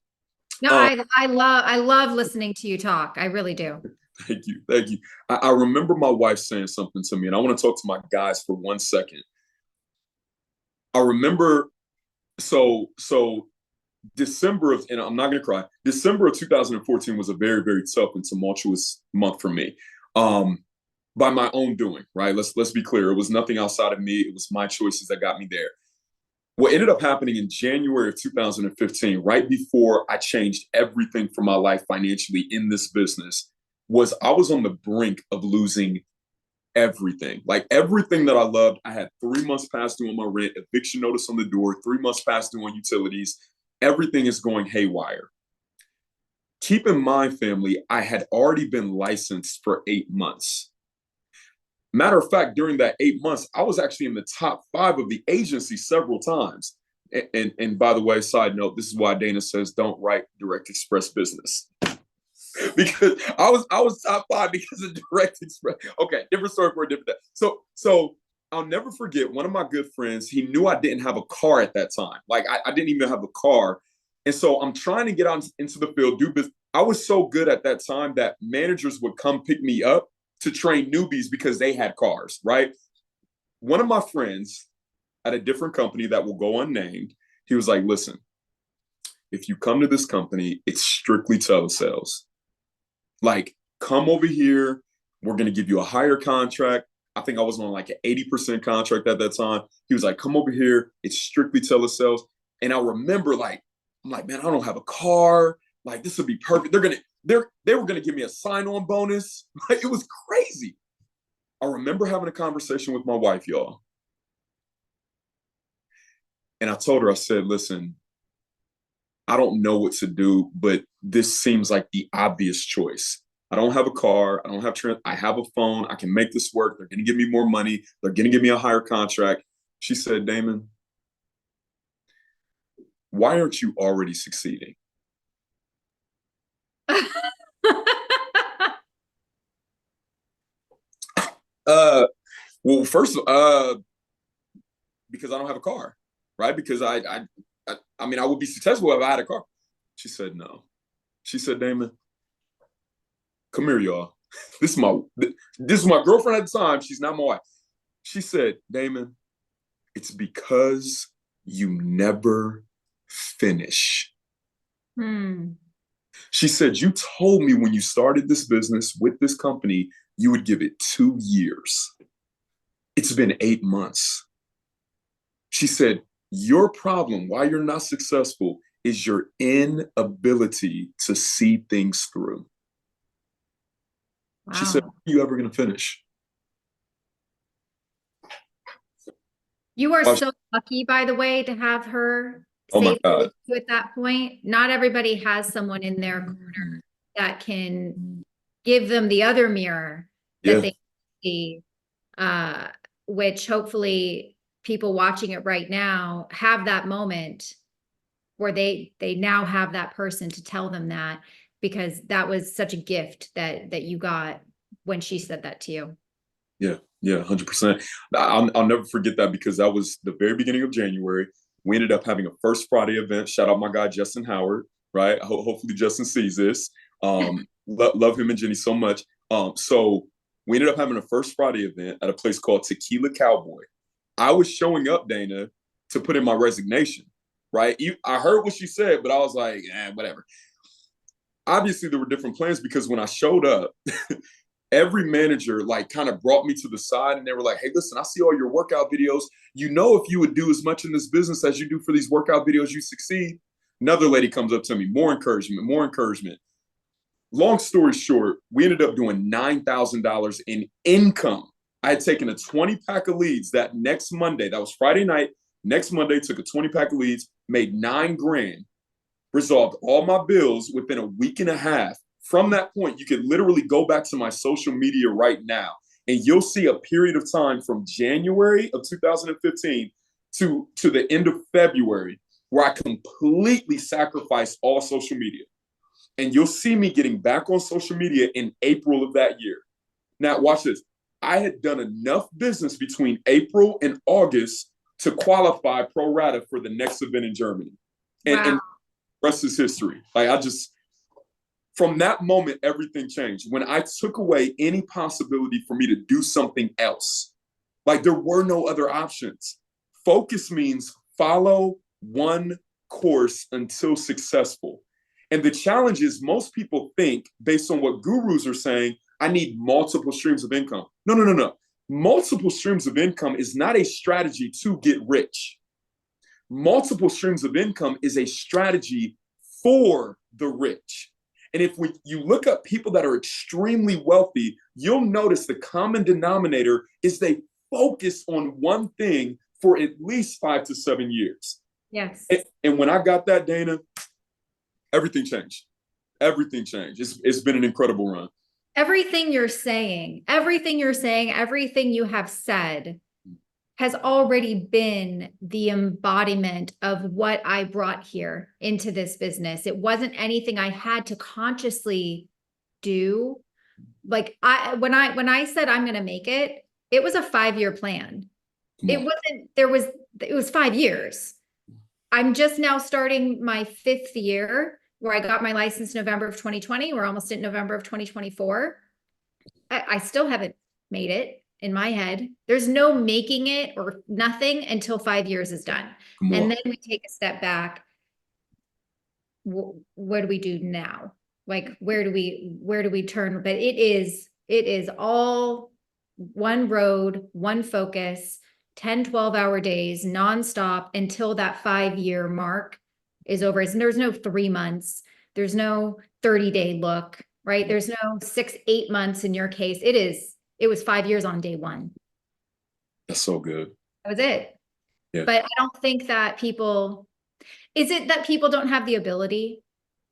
[SPEAKER 1] No, I love listening to you talk. I really do.
[SPEAKER 2] Thank you. Thank you. I remember my wife saying something to me, and I want to talk to my guys for 1 second. I remember, so December of, and I'm not going to cry, December of 2014 was a very, very tough and tumultuous month for me. By my own doing, right? Let's be clear. It was nothing outside of me. It was my choices that got me there. What ended up happening in January of 2015, right before I changed everything for my life financially in this business, was I was on the brink of losing everything. Like everything that I loved, I had 3 months past due on my rent, eviction notice on the door, 3 months past due on utilities. Everything is going haywire. Keep in mind, family, I had already been licensed for 8 months. Matter of fact, during that 8 months, I was actually in the top 5 of the agency several times. And by the way, side note, this is why Dana says don't write direct express business. Because I was top 5 because of direct express. Okay, different story for a different day. So I'll never forget one of my good friends. He knew I didn't have a car at that time. Like I didn't even have a car. And so I'm trying to get out into the field, do business. I was so good at that time that managers would come pick me up to train newbies because they had cars, right? One of my friends at a different company that will go unnamed, he was like, listen, if you come to this company, it's strictly telesales. Like, come over here. We're going to give you a higher contract. I think I was on like an 80% contract at that time. He was like, come over here. It's strictly telesales. And I remember I'm like, man, I don't have a car. Like, this would be perfect. They were going to give me a sign-on bonus. Like, it was crazy. I remember having a conversation with my wife, y'all. And I told her, I said, listen, I don't know what to do, but this seems like the obvious choice. I don't have a car. I don't have I have a phone. I can make this work. They're going to give me more money. They're going to give me a higher contract. She said, Damon, why aren't you already succeeding? Well, first, because I don't have a car, right? Because I mean, I would be successful if I had a car. She said, no. She said, Damon, come here, y'all. This is my girlfriend at the time. She's not my wife. She said, Damon, it's because you never finish. She said, you told me when you started this business with this company, you would give it 2 years. It's been 8 months. She said, your problem, why you're not successful, is your inability to see things through. Wow. She said, when are you ever going to finish?
[SPEAKER 1] You are so lucky, by the way, to have her
[SPEAKER 2] say that
[SPEAKER 1] at that point. Not everybody has someone in their corner that can give them the other mirror that they see. uh, which hopefully people watching it right now have that moment where they now have that person to tell them that, because that was such a gift that you got when she said that to you.
[SPEAKER 2] Yeah, yeah, 100%. I'll never forget that because that was the very beginning of January. We ended up having a First Friday event. Shout out my guy, Justin Howard, right? Hopefully Justin sees this. Love him and Jenny so much. So we ended up having a First Friday event at a place called Tequila Cowboy. I was showing up, Dana, to put in my resignation, right? I heard what she said, but I was like, whatever. Obviously, there were different plans because when I showed up, every manager like kind of brought me to the side and they were like, hey, listen, I see all your workout videos. You know, if you would do as much in this business as you do for these workout videos, you succeed. Another lady comes up to me, more encouragement, more encouragement. Long story short, we ended up doing $9,000 in income. I had taken a 20-pack of leads that next Monday. That was Friday night. Next Monday, took a 20-pack of leads, made $9,000, resolved all my bills within a week and a half. From that point, you could literally go back to my social media right now, and you'll see a period of time from January of 2015 to the end of February where I completely sacrificed all social media. And you'll see me getting back on social media in April of that year. Now, watch this. I had done enough business between April and August to qualify pro rata for the next event in Germany. And,
[SPEAKER 1] Wow.
[SPEAKER 2] and the rest is history. From that moment, everything changed. When I took away any possibility for me to do something else, like there were no other options. Focus means follow one course until successful. And the challenge is most people think, based on what gurus are saying, I need multiple streams of income. No. Multiple streams of income is not a strategy to get rich. Multiple streams of income is a strategy for the rich. And if you look up people that are extremely wealthy, you'll notice the common denominator is they focus on one thing for at least 5 to 7 years.
[SPEAKER 1] Yes.
[SPEAKER 2] And when I got that, Dana, everything changed. Everything changed. It's been an incredible run.
[SPEAKER 1] Everything you're saying, everything you have said has already been the embodiment of what I brought here into this business. It wasn't anything I had to consciously do. Like when I said I'm going to make it, it was a 5-year plan. It was 5 years. I'm just now starting my 5th year where I got my license November of 2020. We're almost in November of 2024. I still haven't made it. In my head, there's no making it or nothing until 5 years is done. And then we take a step back. What do we do now? Like, where do we turn? But it is all one road, one focus, 10, 12-hour days, nonstop until that 5-year mark is over. And there's no 3 months. There's no 30-day look, right? There's no 6, 8 months in your case. It was 5 years on day one.
[SPEAKER 2] That's so good.
[SPEAKER 1] That was it.
[SPEAKER 2] Yeah.
[SPEAKER 1] But I don't think that is it that people don't have the ability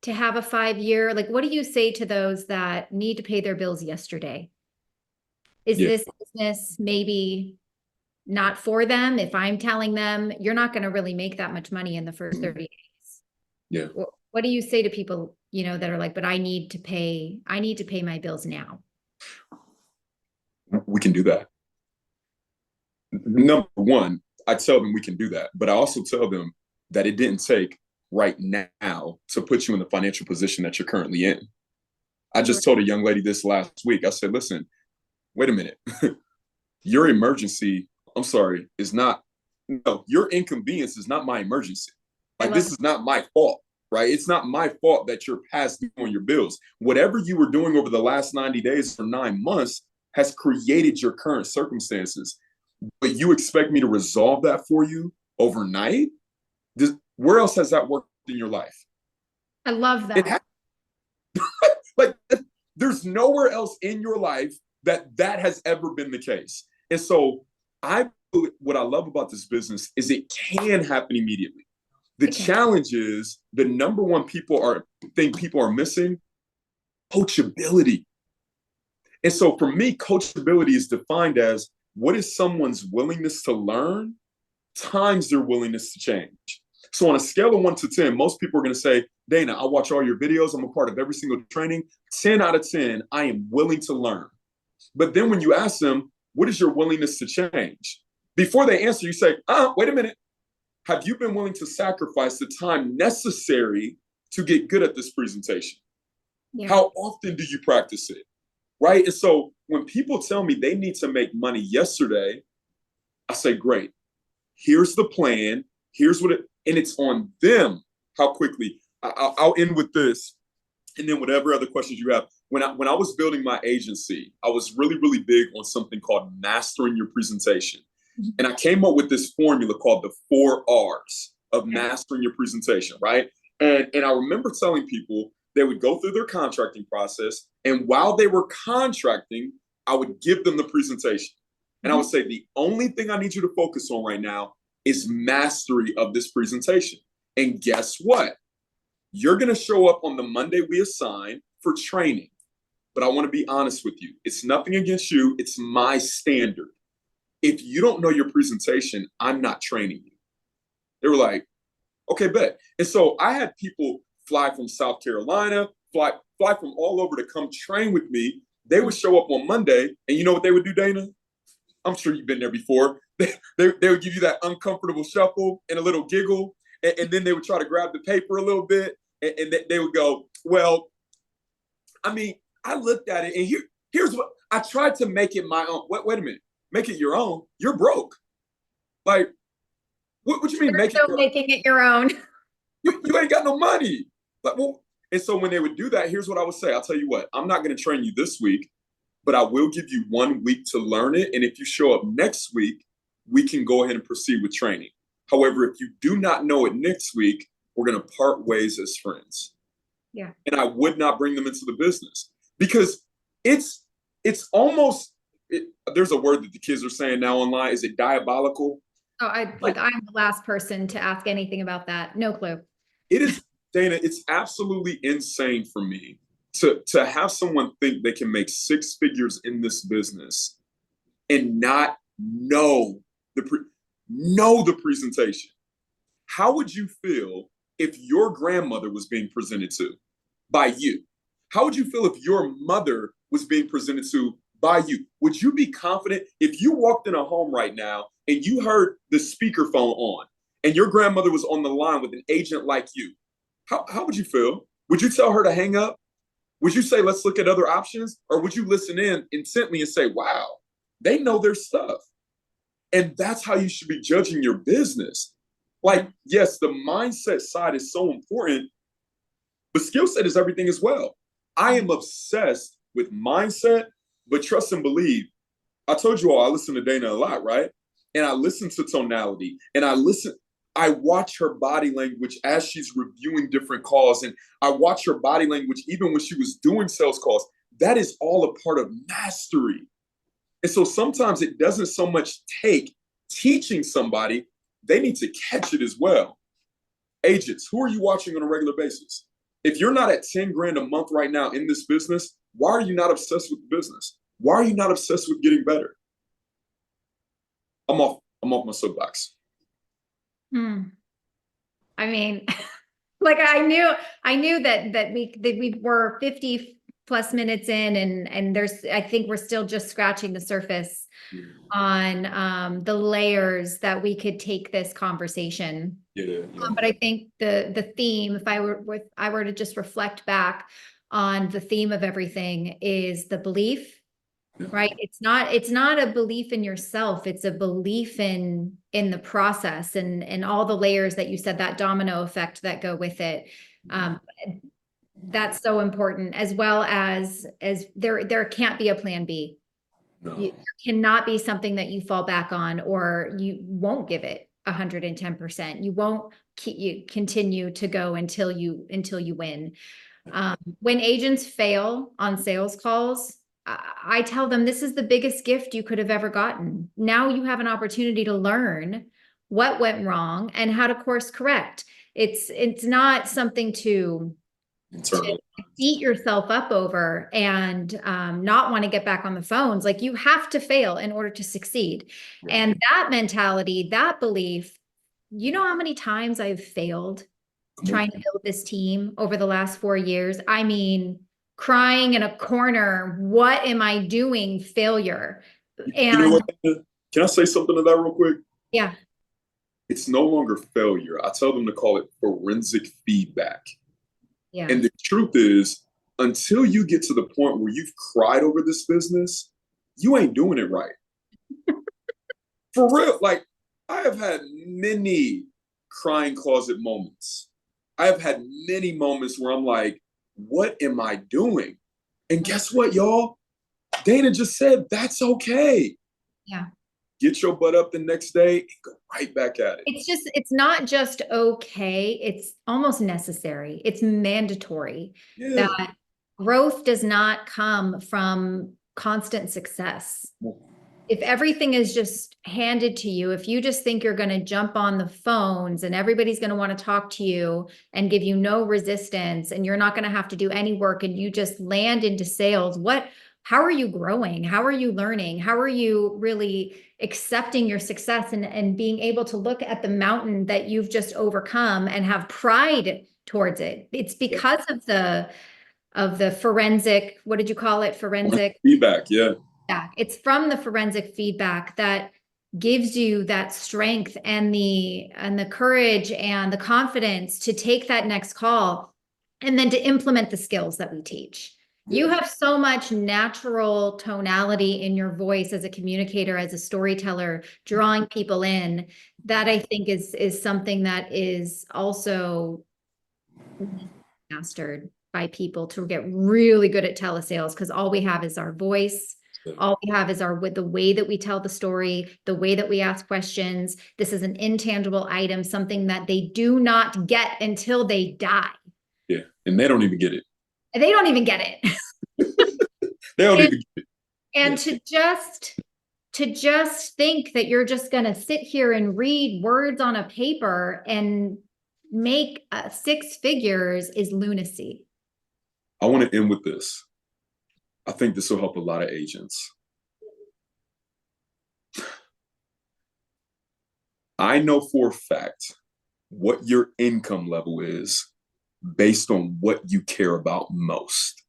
[SPEAKER 1] to have a 5-year? Like, what do you say to those that need to pay their bills yesterday? Is this business maybe not for them? If I'm telling them you're not going to really make that much money in the first 30 days.
[SPEAKER 2] Yeah.
[SPEAKER 1] What do you say to people, that are like, but I need to pay my bills now?
[SPEAKER 2] We can do that. Number one, I tell them we can do that, but I also tell them that it didn't take right now to put you in the financial position that you're currently in. I just told a young lady this last week. I said, listen, wait a minute. Your emergency, your inconvenience is not my emergency. Like, this is not my fault, right? It's not my fault that you're past due on your bills. Whatever you were doing over the last 90 days or 9 months has created your current circumstances. But you expect me to resolve that for you overnight? Where else has that worked in your life?
[SPEAKER 1] I love that.
[SPEAKER 2] Like, there's nowhere else in your life that has ever been the case. And so what I love about this business is it can happen immediately. The challenge is the number one thing people are missing, coachability. And so for me, coachability is defined as what is someone's willingness to learn times their willingness to change. So on a scale of 1 to 10, most people are going to say, Dana, I watch all your videos. I'm a part of every single training. 10 out of 10, I am willing to learn. But then when you ask them, what is your willingness to change? Before they answer, you say, wait a minute. Have you been willing to sacrifice the time necessary to get good at this presentation? Yeah. How often do you practice it? Right? And so when people tell me they need to make money yesterday, I say, great. Here's the plan. Here's what and it's on them how quickly. I'll end with this, and then whatever other questions you have. When I was building my agency, I was really, really big on something called mastering your presentation. Mm-hmm. And I came up with this formula called the 4 R's of mastering your presentation, right? And I remember telling people they would go through their contracting process, and while they were contracting, I would give them the presentation. And I would say, the only thing I need you to focus on right now is mastery of this presentation. And guess what? You're going to show up on the Monday we assign for training. But I want to be honest with you. It's nothing against you. It's my standard. If you don't know your presentation, I'm not training you. They were like, okay, bet. And so I had people fly from South Carolina, fly from all over to come train with me. They would show up on Monday, and you know what they would do, Dana? I'm sure you've been there before. They would give you that uncomfortable shuffle and a little giggle, and then they would try to grab the paper a little bit, and they would go, well, I mean, I looked at it, and here's what I tried to make it my own. Wait a minute, make it your own? You're broke. Like, what you mean?
[SPEAKER 1] Making it your own?
[SPEAKER 2] You ain't got no money. Like, well, and so when they would do that, here's what I would say. I'll tell you what, I'm not going to train you this week, but I will give you 1 week to learn it. And if you show up next week, we can go ahead and proceed with training. However, if you do not know it next week, we're going to part ways as friends. Yeah. And I would not bring them into the business, because it's almost, there's a word that the kids are saying now online. Is it diabolical?
[SPEAKER 1] Oh, I'm the last person to ask anything about that. No clue.
[SPEAKER 2] It is, Dana, it's absolutely insane for me to have someone think they can make 6 figures in this business and not know the presentation. How would you feel if your grandmother was being presented to by you? How would you feel if your mother was being presented to by you? Would you be confident if you walked in a home right now and you heard the speakerphone on and your grandmother was on the line with an agent like you? How would you feel? Would you tell her to hang up? Would you say, let's look at other options? Or would you listen in intently and say, wow, they know their stuff? And that's how you should be judging your business. Like, yes, the mindset side is so important, but skill set is everything as well. I am obsessed with mindset, but trust and believe. I told you all, I listen to Dana a lot, right? And I listen to tonality, and I watch her body language as she's reviewing different calls. And I watch her body language even when she was doing sales calls. That is all a part of mastery. And so sometimes it doesn't so much take teaching somebody, they need to catch it as well. Agents, who are you watching on a regular basis? If you're not at 10 grand a month right now in this business, why are you not obsessed with the business? Why are you not obsessed with getting better? I'm off my soapbox.
[SPEAKER 1] I mean, like I knew that we were 50 plus minutes in, and I think we're still just scratching the surface on the layers that we could take this conversation. But I think the theme, if I were to just reflect back on the theme of everything, is the belief. Right. It's not a belief in yourself. It's a belief in the process and all the layers that you said, that domino effect that go with it. That's so important, as well as there can't be a plan B. No. You cannot be something that you fall back on, or you won't give it 110%. You won't continue to go until you win. When agents fail on sales calls, I tell them, this is the biggest gift you could have ever gotten. Now you have an opportunity to learn what went wrong and how to course correct. It's not something to
[SPEAKER 2] Internally.
[SPEAKER 1] beat yourself up over and not want to get back on the phones. Like you have to fail in order to succeed.
[SPEAKER 2] Right.
[SPEAKER 1] And that mentality, that belief, you know how many times I've failed trying to build this team over the last 4 years? I mean, crying in a corner, what am I doing? Failure.
[SPEAKER 2] You know
[SPEAKER 1] And
[SPEAKER 2] what? Can I say something to that real quick?
[SPEAKER 1] yeah,
[SPEAKER 2] It's no longer failure. I tell them to call it forensic feedback.
[SPEAKER 1] yeah.
[SPEAKER 2] And the truth is, until you get to the point where you've cried over this business, you ain't doing it right. For real. Like, I have had many crying closet moments. I have had many moments where I'm like, what am I doing? And guess what, y'all? Dana just said, that's okay.
[SPEAKER 1] Yeah.
[SPEAKER 2] Get your butt up the next day and go right back at it.
[SPEAKER 1] It's not just okay, it's almost necessary. It's mandatory.
[SPEAKER 2] Yeah.
[SPEAKER 1] That growth does not come from constant success. If everything is just handed to you, if you just think you're going to jump on the phones and everybody's going to want to talk to you and give you no resistance and you're not going to have to do any work and you just land into sales, how are you growing? How are you learning? How are you really accepting your success and being able to look at the mountain that you've just overcome and have pride towards it? It's because of the forensic, what did you call it? Forensic
[SPEAKER 2] feedback. Yeah.
[SPEAKER 1] Yeah, it's from the forensic feedback that gives you that strength and the courage and the confidence to take that next call and then to implement the skills that we teach. You have so much natural tonality in your voice as a communicator, as a storyteller, drawing people in, that I think is something that is also mastered by people to get really good at telesales, because all we have is our voice. All we have is the way that we tell the story, the way that we ask questions. This is an intangible item, something that they do not get until they die.
[SPEAKER 2] Yeah, and they don't even get it.
[SPEAKER 1] They don't even get it.
[SPEAKER 2] They don't even get it.
[SPEAKER 1] And to just think that you're just going to sit here and read words on a paper and make 6 figures is lunacy.
[SPEAKER 2] I want to end with this. I think this will help a lot of agents. I know for a fact what your income level is based on what you care about most.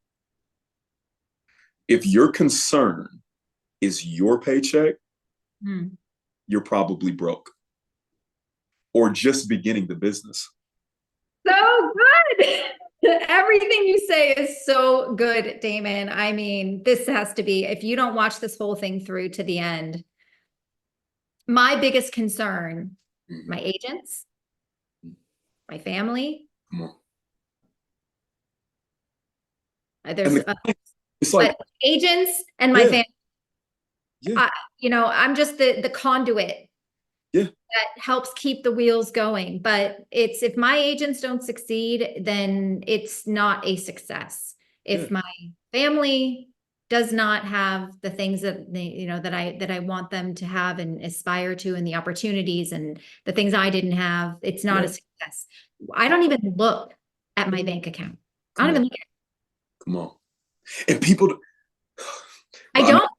[SPEAKER 2] If your concern is your paycheck, you're probably broke or just beginning the business.
[SPEAKER 1] So good. Everything you say is so good, Damon. I mean, this has to be, if you don't watch this whole thing through to the end, my biggest concern, my agents, my family. There's
[SPEAKER 2] it's like
[SPEAKER 1] agents and my family.
[SPEAKER 2] Yeah.
[SPEAKER 1] I'm just the conduit.
[SPEAKER 2] Yeah.
[SPEAKER 1] That helps keep the wheels going. But if my agents don't succeed, then it's not a success. If my family does not have the things that that I want them to have and aspire to, and the opportunities and the things I didn't have, it's not a success. I don't even look at my bank account. I don't even look at it.
[SPEAKER 2] Come on. And people,
[SPEAKER 1] I don't.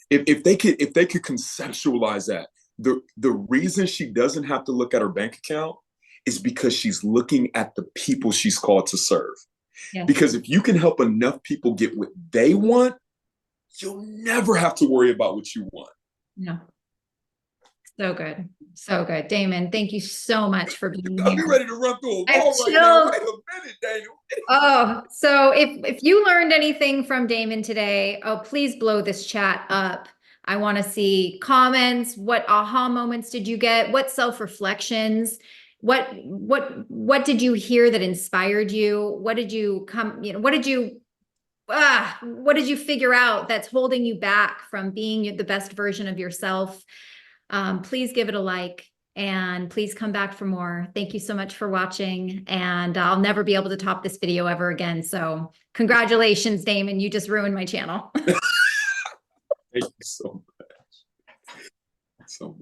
[SPEAKER 2] If they could conceptualize that, the reason she doesn't have to look at her bank account is because she's looking at the people she's called to serve. Yes. Because if you can help enough people get what they want, you'll never have to worry about what you want.
[SPEAKER 1] No. So good. So good. Damon, thank you so much for being here.
[SPEAKER 2] I'm ready to run through a wall right now. Wait a minute, Daniel.
[SPEAKER 1] Oh, so if you learned anything from Damon today, please blow this chat up. I want to see comments. What aha moments did you get? What self-reflections? What did you hear that inspired you? What did you what did you figure out that's holding you back from being the best version of yourself? Please give it a like and please come back for more. Thank you so much for watching, and I'll never be able to top this video ever again. So congratulations, Damon. You just ruined my channel.
[SPEAKER 2] Thank you so much. So much.